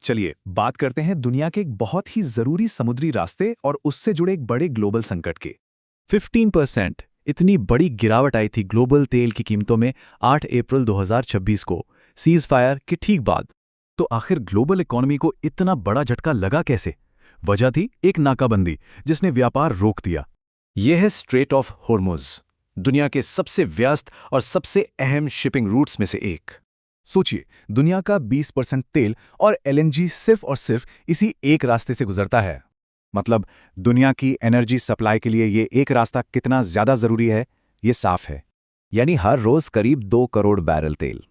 चलिए बात करते हैं दुनिया के एक बहुत ही जरूरी समुद्री रास्ते और उससे जुड़े एक बड़े ग्लोबल संकट के। 15% इतनी बड़ी गिरावट आई थी ग्लोबल तेल की कीमतों में 8 अप्रैल 2026 को, सीज फायर के ठीक बाद। तो आखिर ग्लोबल इकोनॉमी को इतना बड़ा झटका लगा कैसे? वजह थी एक नाकाबंदी जिसने व्यापार रोक दिया। यह है स्ट्रेट ऑफ होर्मुज, दुनिया के सबसे व्यस्त और सबसे अहम शिपिंग रूट्स में से एक। सोचिए, दुनिया का 20% तेल और एलएनजी सिर्फ और सिर्फ इसी एक रास्ते से गुजरता है। मतलब दुनिया की एनर्जी सप्लाई के लिए ये एक रास्ता कितना ज्यादा जरूरी है, ये साफ है। यानी हर रोज करीब 2 करोड़ बैरल तेल।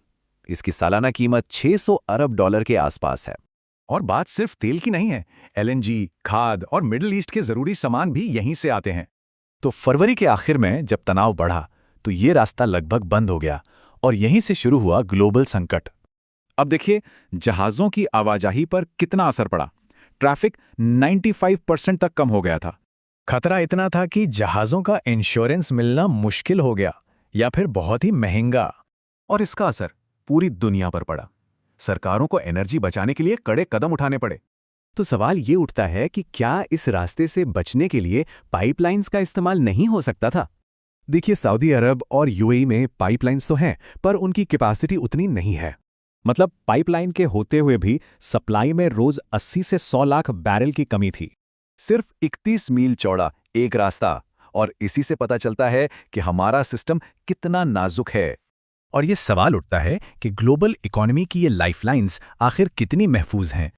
इसकी सालाना कीमत 600 अरब डॉलर के आसपास है। और बात सिर्फ तेल की नहीं है, एलएनजी, खाद और मिडिल ईस्ट के जरूरी सामान भी यहीं से आते हैं। तो फरवरी के आखिर में जब तनाव बढ़ा तो ये रास्ता लगभग बंद हो गया और यहीं से शुरू हुआ ग्लोबल संकट। अब देखिए जहाज़ों की आवाजाही पर कितना असर पड़ा। ट्रैफिक 95% तक कम हो गया था। खतरा इतना था कि जहाज़ों का इंश्योरेंस मिलना मुश्किल हो गया या फिर बहुत ही महंगा। और इसका असर पूरी दुनिया पर पड़ा। सरकारों को एनर्जी बचाने के लिए कड़े कदम उठाने पड़े। तो सवाल ये उठता है कि क्या इस रास्ते से बचने के लिए पाइपलाइंस का इस्तेमाल नहीं हो सकता था? देखिए, सऊदी अरब और यूएई में पाइपलाइंस तो हैं, पर उनकी कैपेसिटी उतनी नहीं है। मतलब पाइपलाइन के होते हुए भी सप्लाई में रोज 80 से 100 लाख बैरल की कमी थी। सिर्फ 31 मील चौड़ा एक रास्ता, और इसी से पता चलता है कि हमारा सिस्टम कितना नाजुक है। और ये सवाल उठता है कि ग्लोबल इकोनॉमी की ये लाइफलाइंस आखिर कितनी महफूज हैं,